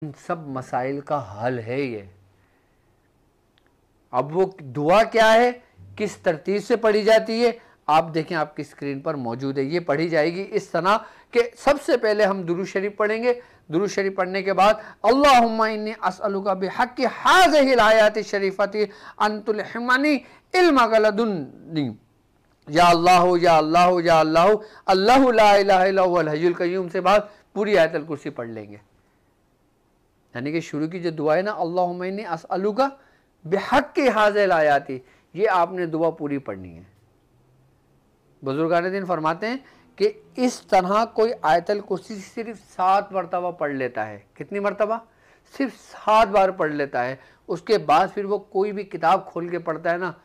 इन सब मसाइल का हल है ये। अब वो दुआ क्या है, किस तरतीब से पढ़ी जाती है, आप देखें आपकी स्क्रीन पर मौजूद है। ये पढ़ी जाएगी इस तरह कि सबसे पहले हम दुरूद शरीफ पढ़ेंगे। दुरूद शरीफ पढ़ने के बाद अल्लाहुम्मा इन्नी अस्अलुका बिहक्कि हाज़िहिल आयाति शरीफति अन तुल्हिमनी इल्मा लदुन्नी या अल्लाह या अल्लाह या अल्लाह अल्लाहु ला इलाहा इल्ला हुवल हय्युल कय्यूम से बाद पूरी आयतुल कुर्सी पढ़ लेंगे। यानी कि शुरू की जो दुआ है ना, अल्लाहुम्मा इन्नी अस्अलुका बिहक्कि हाज़िहिल आयाति, ये आपने दुआ पूरी पढ़नी है। बुजुर्गान दिन फरमाते हैं कि इस तरह कोई आयतल कुर्सी सिर्फ 7 मरतबा पढ़ लेता है। कितनी मरतबा? सिर्फ 7 बार पढ़ लेता है। उसके बाद फिर वो कोई भी किताब खोल के पढ़ता है ना,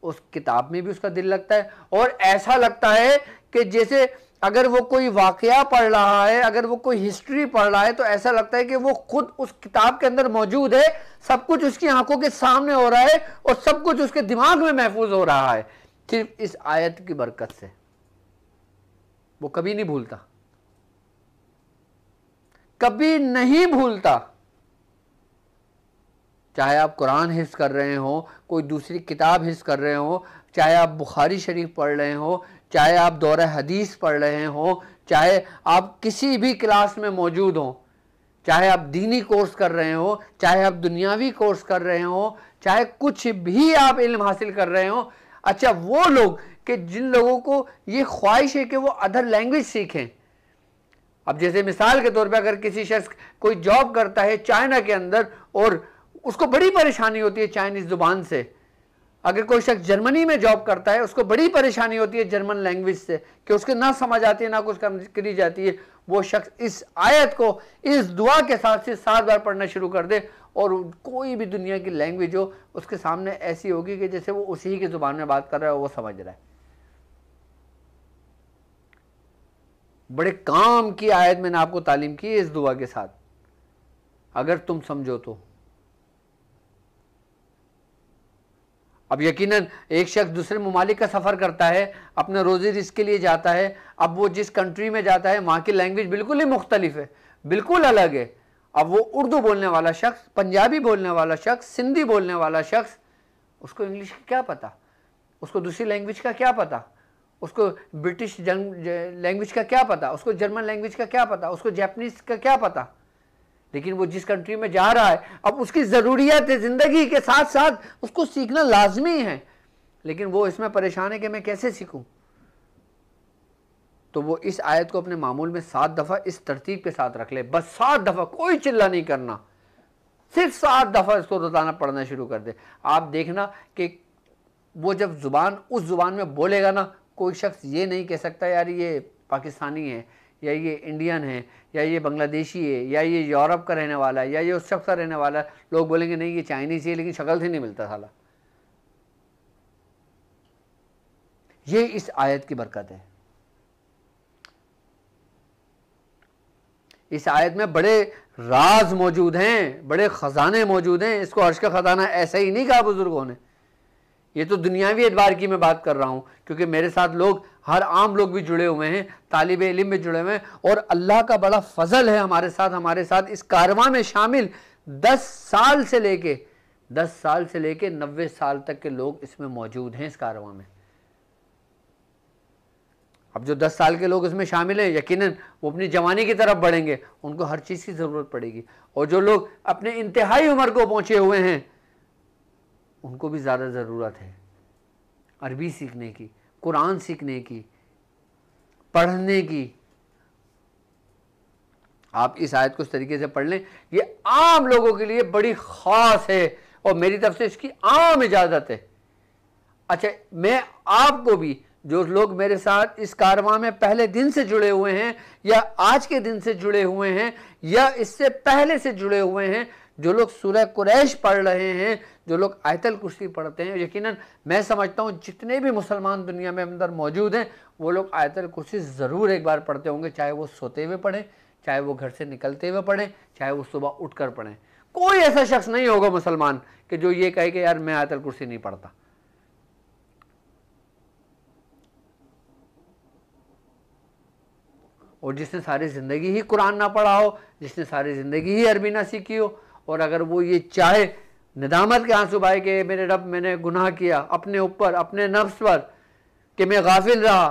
उस किताब में भी उसका दिल लगता है और ऐसा लगता है कि जैसे अगर वो कोई वाकया पढ़ रहा है, अगर वो कोई हिस्ट्री पढ़ रहा है, तो ऐसा लगता है कि वो खुद उस किताब के अंदर मौजूद है, सब कुछ उसकी आंखों के सामने हो रहा है और सब कुछ उसके दिमाग में महफूज हो रहा है, सिर्फ इस आयत की बरकत से। वो कभी नहीं भूलता, कभी नहीं भूलता। चाहे आप कुरान हिफ्ज कर रहे हो, कोई दूसरी किताब हिफ्ज कर रहे हो, चाहे आप बुखारी शरीफ पढ़ रहे हो, चाहे आप दौरा हदीस पढ़ रहे हो, चाहे आप किसी भी क्लास में मौजूद हो, चाहे आप दीनी कोर्स कर रहे हो, चाहे आप दुनियावी कोर्स कर रहे हो, चाहे कुछ भी आप इल्म हासिल कर रहे हो। अच्छा, वो लोग कि जिन लोगों को ये ख्वाहिश है कि वो अदर लैंग्वेज सीखें। अब जैसे मिसाल के तौर पे अगर किसी शख्स कोई जॉब करता है चाइना के अंदर और उसको बड़ी परेशानी होती है चाइनीज जुबान से, अगर कोई शख्स जर्मनी में जॉब करता है उसको बड़ी परेशानी होती है जर्मन लैंग्वेज से कि उसके ना समझ आती है ना कुछ करी जाती है, वो शख्स इस आयत को इस दुआ के साथ से 7 बार पढ़ना शुरू कर दे और कोई भी दुनिया की लैंग्वेज हो उसके सामने ऐसी होगी कि जैसे वो उसी की जुबान में बात कर रहा है, वो समझ रहा है। बड़े काम की आयत मैंने आपको तालीम की इस दुआ के साथ, अगर तुम समझो तो। अब यकीनन एक शख्स दूसरे ममालिक का सफ़र करता है, अपने रोज़ी रिज़्क़ के लिए जाता है। अब वो जिस कंट्री में जाता है वहाँ की लैंग्वेज बिल्कुल ही मुख्तलिफ है, बिल्कुल अलग है। अब वो उर्दू बोलने वाला शख्स, पंजाबी बोलने वाला शख्स, सिंधी बोलने वाला शख्स, उसको इंग्लिश का क्या पता, उसको दूसरी लैंग्वेज का क्या पता, उसको ब्रिटिश लैंग्वेज का क्या पता, उसको जर्मन लैंग्वेज का क्या पता, उसको जापानीज़ का क्या पता। लेकिन वो जिस कंट्री में जा रहा है, अब उसकी ज़रूरियत ज़िंदगी के साथ साथ उसको सीखना लाजमी है, लेकिन वो इसमें परेशान है कि मैं कैसे सीखूं। तो वो इस आयत को अपने मामूल में 7 दफ़ा इस तरतीब के साथ रख ले, बस 7 दफ़ा, कोई चिल्ला नहीं करना, सिर्फ 7 दफ़ा इसको रोज़ाना पढ़ना शुरू कर दे। आप देखना कि वो जब ज़ुबान उस ज़ुबान में बोलेगा ना, कोई शख्स ये नहीं कह सकता यार ये पाकिस्तानी है या ये इंडियन है या ये बांग्लादेशी है या ये यूरोप का रहने वाला है या ये उस शख्स का रहने वाला है। लोग बोलेंगे नहीं ये चाइनीज़ है, लेकिन शक्ल से नहीं मिलता साला। ये इस आयत की बरकत है। इस आयत में बड़े राज मौजूद हैं, बड़े ख़जाने मौजूद हैं। इसको अर्श का ख़जाना ऐसा ही नहीं कहा बुजुर्गों ने, ये तो दुनियावी एतबार की मैं बात कर रहा हूँ, क्योंकि मेरे साथ लोग, हर आम लोग भी जुड़े हुए हैं, तालिब इल्म भी जुड़े हुए हैं, और अल्लाह का बड़ा फजल है हमारे साथ इस कारवां में शामिल 10 साल से लेके 90 साल तक के लोग इसमें मौजूद हैं इस कारवां में। अब जो 10 साल के लोग इसमें शामिल हैं, यकीनन वो अपनी जवानी की तरफ बढ़ेंगे, उनको हर चीज़ की ज़रूरत पड़ेगी। और जो लोग अपने इंतहाई उम्र को पहुँचे हुए हैं, उनको भी ज़्यादा ज़रूरत है अरबी सीखने की, कुरान सीखने की, पढ़ने की। आप इस आयत को इस तरीके से पढ़ लें, ये आम लोगों के लिए बड़ी ख़ास है और मेरी तरफ से इसकी आम इजाज़त है। अच्छा, मैं आपको भी, जो लोग मेरे साथ इस कारवां में पहले दिन से जुड़े हुए हैं या आज के दिन से जुड़े हुए हैं या इससे पहले से जुड़े हुए हैं, जो लोग सूरह कुरैश पढ़ रहे हैं, जो लोग आयतल कुर्सी पढ़ते हैं, यकीनन मैं समझता हूँ जितने भी मुसलमान दुनिया में अंदर मौजूद हैं वो लोग आयतल कुर्सी ज़रूर एक बार पढ़ते होंगे, चाहे वो सोते हुए पढ़ें, चाहे वो घर से निकलते हुए पढ़ें, चाहे वो सुबह उठ कर पढ़ें। कोई ऐसा शख्स नहीं होगा मुसलमान कि जो ये कहे कि यार मैं आयतल कुर्सी नहीं पढ़ता। और जिसने सारी ज़िंदगी ही कुरान ना पढ़ा हो, जिसने सारी ज़िंदगी ही अरबी ना सीखी हो, और अगर वो ये चाहे नदामत के आंसू बहाए कि मेरे रब मैंने गुनाह किया अपने ऊपर, अपने नफ्स पर, कि मैं गाफिल रहा,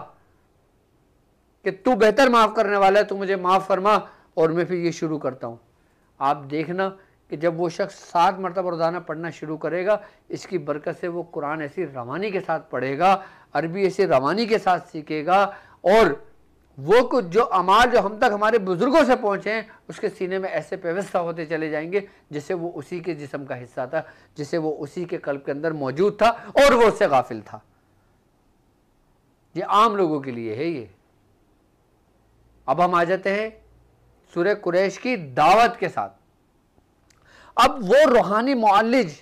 कि तू बेहतर माफ़ करने वाला है, तू मुझे माफ़ फरमा, और मैं फिर ये शुरू करता हूँ। आप देखना कि जब वो शख्स 7 मरतबा रोज़ाना पढ़ना शुरू करेगा, इसकी बरकत से वो कुरान ऐसी रवानी के साथ पढ़ेगा, अरबी ऐसी रवानी के साथ सीखेगा, और वो कुछ जो अमाल जो हम तक हमारे बुज़ुर्गों से पहुँचे हैं उसके सीने में ऐसे व्यवस्था होते चले जाएंगे जैसे वो उसी के जिस्म का हिस्सा था, जिसे वो उसी के कल्ब के अंदर मौजूद था और वो उससे गाफिल था। ये आम लोगों के लिए है ये। अब हम आ जाते हैं सूरह कुरैश की दावत के साथ। अब वो रूहानी मुअल्लिज,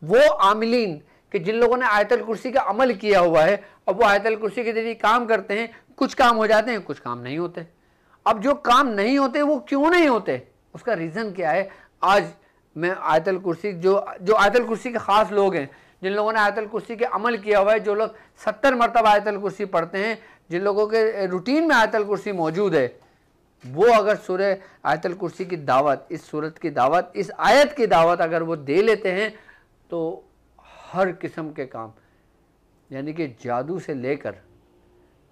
वो आमिलीन कि जिन लोगों ने आयतल कुर्सी का अमल किया हुआ है, अब वो आयतल कुर्सी के जरिए काम करते हैं, कुछ काम हो जाते हैं, कुछ काम नहीं होते। अब जो काम नहीं होते वो क्यों नहीं होते, उसका रीज़न क्या है? आज मैं आयतल कुर्सी जो आयतल कुर्सी के ख़ास लोग हैं, जिन लोगों ने आयतल कुर्सी के अमल किया हुआ है, जो लोग 70 मरतबा आयतल कुर्सी पढ़ते हैं, जिन लोगों के रूटीन में आयतल कुर्सी मौजूद है, वो अगर सूरह आयतल कुर्सी की दावत, इस सूरत की दावत, इस आयत की दावत अगर वो दे लेते हैं तो हर किस्म के काम, यानी कि जादू से लेकर,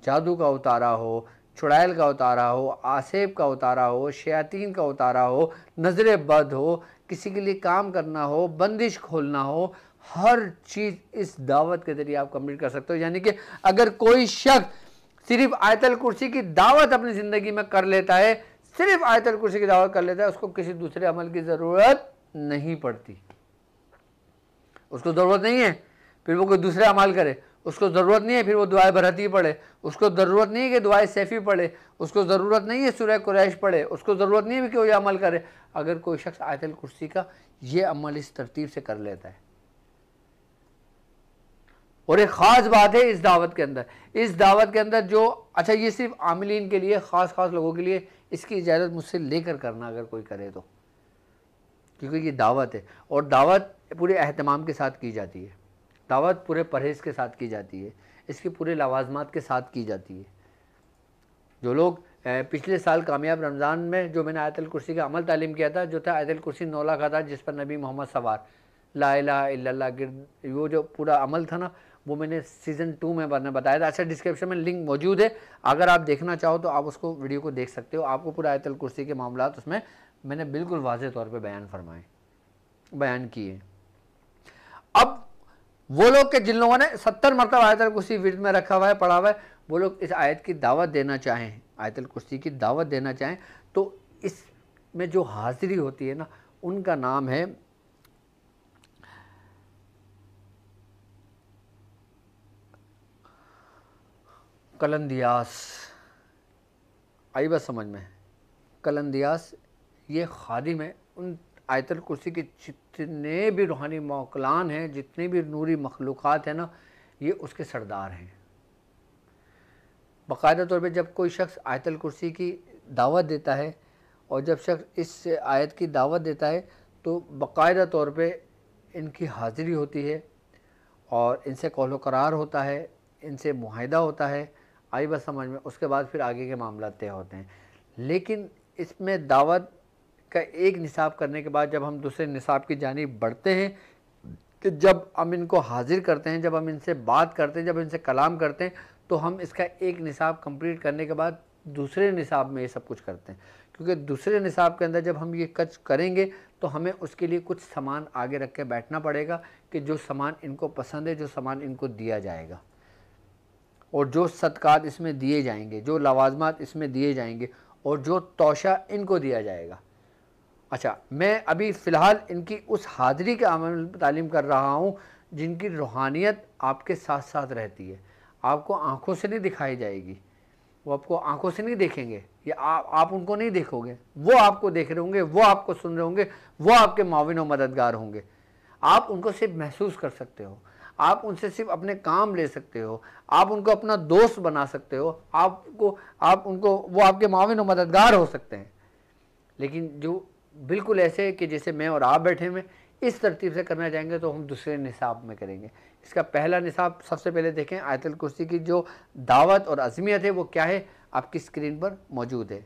जादू का उतारा हो, चुड़ैल का उतारा हो, आसेब का उतारा हो, शयातीन का उतारा हो, नज़र बद हो, किसी के लिए काम करना हो, बंदिश खोलना हो, हर चीज़ इस दावत के ज़रिए आप कंप्लीट कर सकते हो। यानी कि अगर कोई शख्स सिर्फ आयतल कुर्सी की दावत अपनी ज़िंदगी में कर लेता है, सिर्फ आयतल कुर्सी की दावत कर लेता है, उसको किसी दूसरे अमल की ज़रूरत नहीं पड़ती। उसको ज़रूरत नहीं है फिर वो कोई दूसरे अमल करे, उसको ज़रूरत नहीं है फिर वो दुआए बरहती पढ़े, उसको ज़रूरत नहीं है कि दुआए सैफ़ी पढ़े, उसको ज़रूरत नहीं है सूरह कुरैश पढ़े, उसको ज़रूरत नहीं है कि वो ये अमल करे। अगर कोई शख्स आयतल कुर्सी का ये अमल इस तरतीब से कर लेता है। और एक ख़ास बात है इस दावत के अंदर, इस दावत के अंदर जो, अच्छा ये सिर्फ आमिलीन के लिए, ख़ास लोगों के लिए, इसकी इजाज़त मुझसे लेकर करना अगर कोई करे तो, क्योंकि ये दावत है और दावत पूरे एहतमाम के साथ की जाती है, दावत पूरे परहेज़ के साथ की जाती है, इसकी पूरे लवाजमात के साथ की जाती है। जो लोग पिछले साल कामयाब रमज़ान में जो मैंने आयतल कुर्सी का अमल तालीम किया था, जो था आयतल कुर्सी 9 लाख था, जिस पर नबी मोहम्मद सवार ला इलाहा इल्लल्लाह गिर्द, वो जो पूरा अमल था ना, वो मैंने सीज़न 2 में मैंने बताया था। अच्छा, डिस्क्रिप्शन में लिंक मौजूद है, अगर आप देखना चाहो तो आप उसको वीडियो को देख सकते हो। आपको पूरा आयतल कुर्सी के मामलात उसमें मैंने बिल्कुल वाज़ेह तौर पे बयान किए। अब वो लोग के जिन लोगों ने 70 मरतबा आयतल कुर्सी विर्द में रखा हुआ है, पढ़ा हुआ है, वो लोग इस आयत की दावत देना चाहें, आयतल कुर्सी की दावत देना चाहें, तो इसमें जो हाज़िरी होती है ना, उनका नाम है कलंदियास। आई बात समझ में? कलंदियास ये खादिम है उन आयतल कुर्सी के जितने भी रूहानी मौकलान हैं, जितने भी नूरी मखलूक़ात हैं ना, ये उसके सरदार हैं। बाकायदा तौर पे जब कोई शख्स आयतल कुर्सी की दावत देता है और जब शख्स इस आयत की दावत देता है तो बाकायदा तौर पे इनकी हाज़िरी होती है और इनसे कौलो करार होता है, इनसे मुआहिदा होता है। आई बात समझ में? उसके बाद फिर आगे के मामला तय होते हैं। लेकिन इसमें दावत का एक निसाब करने के बाद जब हम दूसरे निसाब की जानिब बढ़ते हैं कि जब हम इनको हाजिर करते हैं, जब हम इनसे बात करते हैं, जब इनसे कलाम करते हैं, तो हम इसका एक निसाब कंप्लीट करने के बाद दूसरे निसाब में ये सब कुछ करते हैं। क्योंकि दूसरे निसाब के अंदर जब हम ये कच करेंगे तो हमें उसके लिए कुछ सामान आगे रख के बैठना पड़ेगा कि जो सामान इनको पसंद है, जो सामान इनको दिया जाएगा और जो सदकात इसमें दिए जाएंगे, जो लवाजमात इसमें दिए जाएंगे और जो तोशा इनको दिया जाएगा। अच्छा, मैं अभी फ़िलहाल इनकी उस हाज़िरी के अमल तालीम कर रहा हूँ जिनकी रूहानियत आपके साथ साथ रहती है, आपको आँखों से नहीं दिखाई जाएगी, वो आपको आँखों से नहीं देखेंगे, या आप उनको नहीं देखोगे, वो आपको देख रहे होंगे, वो आपको सुन रहे होंगे, वो आपके माविन और मददगार होंगे। आप उनको सिर्फ महसूस कर सकते हो, आप उनसे सिर्फ अपने काम ले सकते हो, आप उनको अपना दोस्त बना सकते हो, आप उनको वो आपके माविन और मददगार हो सकते हैं। लेकिन जो बिल्कुल ऐसे कि जैसे मैं और आप बैठे हुए, इस तरतीब से करना चाहेंगे तो हम दूसरे निसाब में करेंगे। इसका पहला निसाब सबसे पहले देखें, आयतुल कुर्सी की जो दावत और अज़मियत है वो क्या है, आपकी स्क्रीन पर मौजूद है।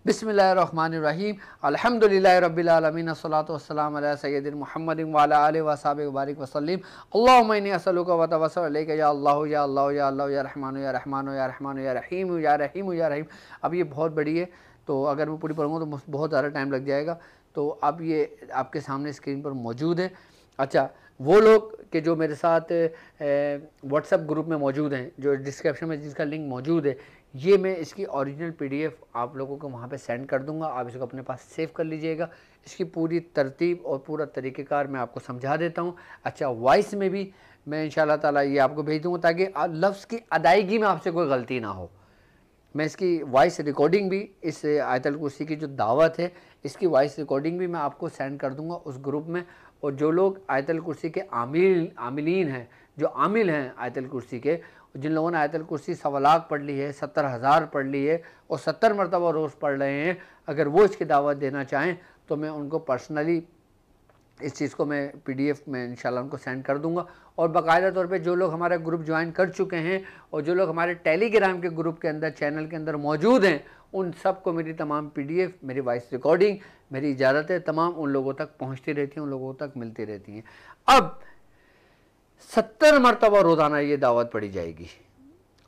बिस्मिल्लाहिर्रहमानिर्रहीम, अल्हम्दुलिल्लाहि रब्बिल आलमीन, अस्सलातु वस्सलामु अला सय्यदिना मुहम्मदिन व अला आलिहि व अस्हाबिहि व बारिक वसल्लिम। अल्लाहुम्मा इन्नी अस्अलुका व अतवस्सलु इलैका या अल्लाह या अल्लाह या अल्लाह या रहमान या रहमान या रहमान या रहीम या रहीम या रहीम। अब ये बहुत बड़ी है, तो अगर मैं पूरी पढ़ूँगा तो बहुत ज़्यादा टाइम लग जाएगा। तो अब ये आपके सामने स्क्रीन पर मौजूद है। अच्छा, वो लोग कि जो मेरे साथ व्हाट्सएप ग्रुप में मौजूद हैं, जो डिस्क्रिप्शन में जिसका लिंक मौजूद है, ये मैं इसकी ओरिजिनल पीडीएफ आप लोगों को वहाँ पे सेंड कर दूँगा। आप इसको अपने पास सेव कर लीजिएगा। इसकी पूरी तरतीब और पूरा तरीक़ेकार मैं आपको समझा देता हूँ। अच्छा, वॉइस में भी मैं इंशाअल्लाह ताला ये आपको भेज दूँगा ताकि लफ्ज़ की अदायगी में आपसे कोई गलती ना हो। मैं इसकी वॉइस रिकॉर्डिंग भी, इस आयतुल कुर्सी की जो दावत है इसकी वॉइस रिकॉर्डिंग भी मैं आपको सेंड कर दूंगा उस ग्रुप में। और जो लोग आयतुल कुर्सी के आमिलीन हैं, जो आमिल हैं आयतुल कुर्सी के, जिन लोगों ने आयतुल कुर्सी 1.25 लाख पढ़ ली है, 70,000 पढ़ ली है और 70 मरतबा रोज़ पढ़ रहे हैं, अगर वो इसकी दावत देना चाहें तो मैं उनको पर्सनली इस चीज़ को मैं पीडीएफ में इंशाल्लाह उनको सेंड कर दूंगा। और बाकायदा तौर पे जो लोग हमारा ग्रुप ज्वाइन कर चुके हैं और जो लोग हमारे टेलीग्राम के ग्रुप के अंदर, चैनल के अंदर मौजूद हैं, उन सब को मेरी तमाम पीडीएफ, मेरी वॉइस रिकॉर्डिंग, मेरी इजाज़तें तमाम उन लोगों तक पहुँचती रहती हैं, उन लोगों तक मिलती रहती हैं। अब 70 मरतबा रोज़ाना ये दावत पढ़ी जाएगी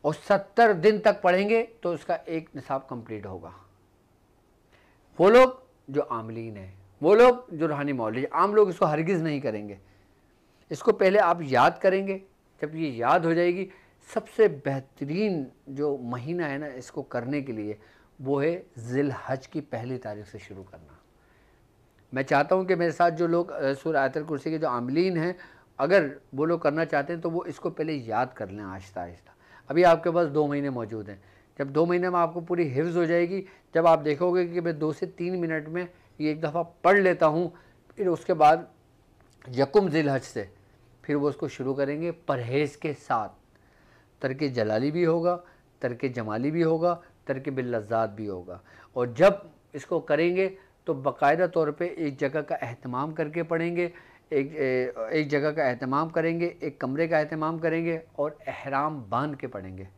और 70 दिन तक पढ़ेंगे तो उसका एक निसाब कंप्लीट होगा। वो लोग जो आमलीन हैं, वो लोग जो रूहानी मौलवी, आम लोग इसको हरगिज़ नहीं करेंगे। इसको पहले आप याद करेंगे। जब ये याद हो जाएगी, सबसे बेहतरीन जो महीना है ना इसको करने के लिए, वो है ज़िलहज की पहली तारीख से शुरू करना। मैं चाहता हूँ कि मेरे साथ जो लोग सूरह आयतुल कुर्सी के जो आमिलीन हैं, अगर वो लोग करना चाहते हैं तो वो इसको पहले याद कर लें आहिस्ता आहिस्ता। अभी आपके पास 2 महीने मौजूद हैं। जब 2 महीने में आपको पूरी हिफ्ज़ हो जाएगी, जब आप देखोगे कि मैं 2 से 3 मिनट में ये एक दफ़ा पढ़ लेता हूँ, फिर उसके बाद यकुम ज़िलहज से फिर वो उसको शुरू करेंगे परहेज़ के साथ। तर्क जलाली भी होगा, तर्क जमाली भी होगा, तर्क बिल्लज़्ज़ात भी होगा। और जब इसको करेंगे तो बाकायदा तौर पे एक जगह का एहतमाम करके पढ़ेंगे, एक जगह का एहतमाम करेंगे, एक कमरे का एहतमाम करेंगे और एहराम बांध के पढ़ेंगे।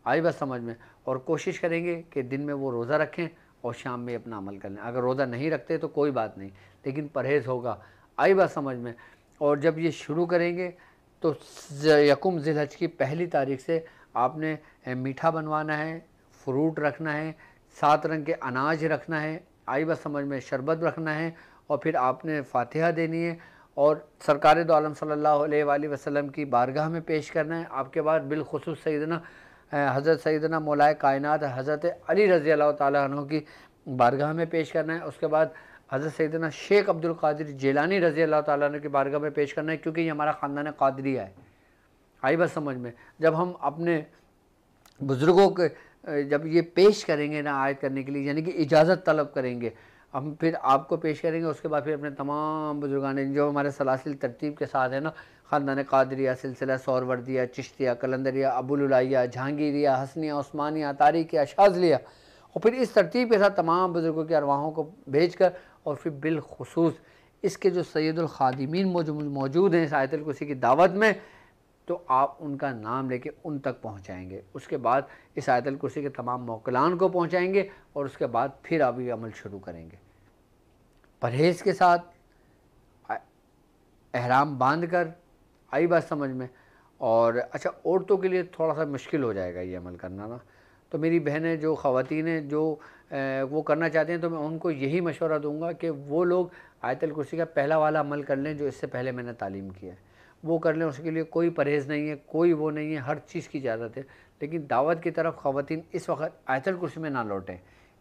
आई बात समझ में। और कोशिश करेंगे कि दिन में वो रोज़ा रखें और शाम में अपना अमल कर लें। अगर रोज़ा नहीं रखते तो कोई बात नहीं, लेकिन परहेज़ होगा। आई बात समझ में। और जब ये शुरू करेंगे तो यकुम ज़िलहज की पहली तारीख से आपने मीठा बनवाना है, फ्रूट रखना है, 7 रंग के अनाज रखना है, आई बात समझ में, शरबत रखना है, और फिर आपने फ़ातिहा देनी है और सरकार दो आलम सल्लल्लाहु अलैहि वसल्लम की बारगाह में पेश करना है। आपके बाद बिलखुसूस सैयदना हज़रत सैयदना मौलाए कायनात हज़रत अली रज़ी अल्लाह ताला अन्हु की बारगाह में पेश करना है। उसके बाद हज़रत सैयदना शेख अब्दुल कादिर जिलानी रज़ी अल्लाह ताला अन्हु की बारगाह में पेश करना है, क्योंकि ये हमारा ख़ानदान कादरिया है। आई बात समझ में। जब हम अपने बुज़ुर्गों के जब ये पेश करेंगे ना आयत करने के लिए, यानी कि इजाज़त तलब करेंगे, हम फिर आपको पेश करेंगे। उसके बाद फिर अपने तमाम बुजुर्गान जो हमारे सलासिल तरतीब के साथ है ना, ख़ानदान कादरिया, सिलसिला सोहरवर्दिया, चिश्तिया, कलंदरिया, अबुलुलाइया, जहांगीरिया, हसनिया, उस्मानिया, तारिकिया, शाज़लिया, और फिर इस तरतीब के साथ तमाम बुज़ुर्गों के अरवाहों को भेज कर, और फिर बिलखुसूस इसके जो सैयदुल ख़ादिमीन मौजूद हैं इस आयतुल कुर्सी की दावत में, तो आप उनका नाम लेके उन तक पहुंचाएंगे। उसके बाद इस आयतुल कुर्सी के तमाम मौकलान को पहुंचाएंगे और उसके बाद फिर आप ये अमल शुरू करेंगे परहेज़ के साथ, एहराम बांध कर। आई बात समझ में। और अच्छा, औरतों के लिए थोड़ा सा मुश्किल हो जाएगा ये अमल करना ना, तो मेरी बहनें जो ख़वातीन हैं जो वो करना चाहते हैं, तो मैं उनको यही मशवरा दूंगा कि वो लोग आयतुल कुर्सी का पहला वाला अमल कर लें जो इससे पहले मैंने तालीम किया है, वो कर लें। उसके लिए कोई परहेज़ नहीं है, कोई वो नहीं है, हर चीज़ की इजाज़त है। लेकिन दावत की तरफ ख़वातीन इस वक्त आयतुल कुर्सी में ना लौटें,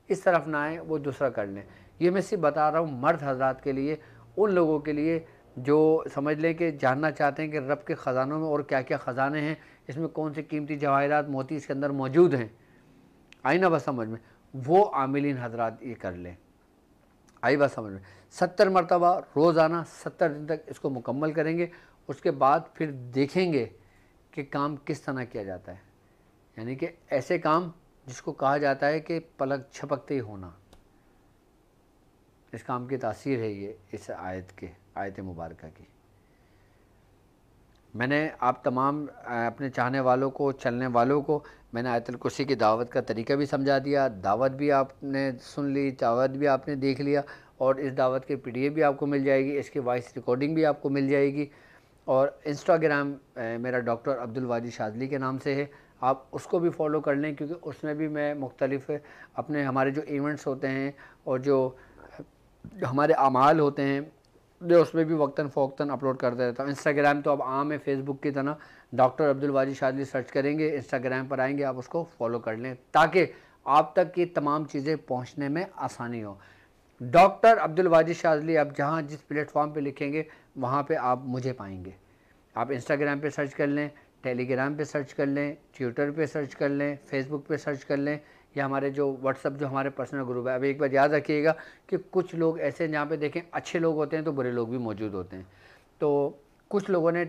इस तरफ ना आएँ, वो दूसरा कर लें। ये मैं सिर्फ बता रहा हूँ मर्द हज़रात के लिए, उन लोगों के लिए जो समझ लें कि जानना चाहते हैं कि रब के ख़जानों में और क्या क्या ख़जाने हैं, इसमें कौन से कीमती जवाहरात मोती इसके अंदर मौजूद हैं, आई ना बस समझ में, वो आमिलीन हज़रात ये कर लें। आई बात समझ में। 70 मरतबा रोज़ाना 70 दिन तक इसको मुकम्मल करेंगे। उसके बाद फिर देखेंगे कि काम किस तरह किया जाता है, यानी कि ऐसे काम जिसको कहा जाता है कि पलक झपकते ही होना, इस काम की तासीर है ये इस आयत के। आयत मुबारक की। मैंने आप तमाम अपने चाहने वालों को, चलने वालों को मैंने आयतुल कुर्सी की दावत का तरीका भी समझा दिया, दावत भी आपने सुन ली, दावत भी आपने देख लिया, और इस दावत की PDF भी आपको मिल जाएगी, इसकी वॉइस रिकॉर्डिंग भी आपको मिल जाएगी। और इंस्टाग्राम मेरा डॉक्टर अब्दुल वाजिद शाज़ली के नाम से है, आप उसको भी फॉलो कर लें, क्योंकि उसमें भी मैं मुख्तलिफ़ अपने हमारे जो इवेंट्स होते हैं और जो हमारे अमाल होते हैं जो उसमें भी वक्तन फ़ौक्तन अपलोड करते रहता हूँ। इंस्टाग्राम तो अब आम है फेसबुक की तरह, डॉक्टर अब्दुल वाजिद शाज़ली सर्च करेंगे, इंस्टाग्राम पर आएंगे, आप उसको फॉलो कर लें ताकि आप तक की तमाम चीज़ें पहुँचने में आसानी हो। डॉक्टर अब्दुल वाजिद शाज़ली आप जहाँ जिस प्लेटफॉर्म पे लिखेंगे वहाँ पे आप मुझे पाएंगे। आप इंस्टाग्राम पे सर्च कर लें, टेलीग्राम पे सर्च कर लें, ट्विटर पे सर्च कर लें, फेसबुक पे सर्च कर लें, या हमारे जो व्हाट्सअप जो हमारे पर्सनल ग्रुप है। अब एक बार याद रखिएगा कि कुछ लोग ऐसे जहाँ पे देखें अच्छे लोग होते हैं तो बुरे लोग भी मौजूद होते हैं। तो कुछ लोगों ने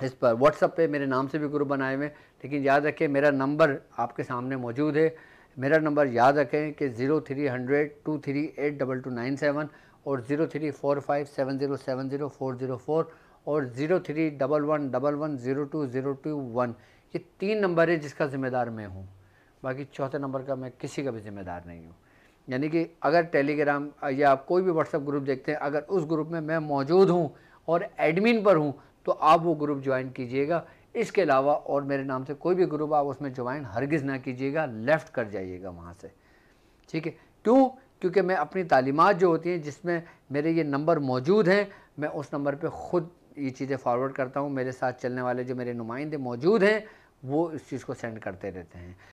इस पर व्हाट्सअप पे मेरे नाम से भी ग्रुप बनाए हुए, लेकिन याद रखें मेरा नंबर आपके सामने मौजूद है। मेरा नंबर याद रखें कि 0300-238-2297 और 034570700404 और 031111020221। ये 3 नंबर है जिसका ज़िम्मेदार मैं हूँ, बाकी चौथे नंबर का मैं किसी का भी ज़िम्मेदार नहीं हूँ। यानी कि अगर टेलीग्राम या आप कोई भी व्हाट्सअप ग्रुप देखते हैं, अगर उस ग्रुप में मैं मौजूद हूँ और एडमिन पर हूँ तो आप वो ग्रुप ज्वाइन कीजिएगा। इसके अलावा और मेरे नाम से कोई भी ग्रुप आप उसमें ज्वाइन हरगिज़ ना कीजिएगा, लेफ़्ट कर जाइएगा वहाँ से, ठीक है। क्यों? क्योंकि मैं अपनी तालीमात जो होती हैं जिसमें मेरे ये नंबर मौजूद हैं, मैं उस नंबर पे ख़ुद ये चीज़ें फॉरवर्ड करता हूँ। मेरे साथ चलने वाले जो मेरे नुमाइंदे मौजूद हैं वो इस चीज़ को सेंड करते रहते हैं।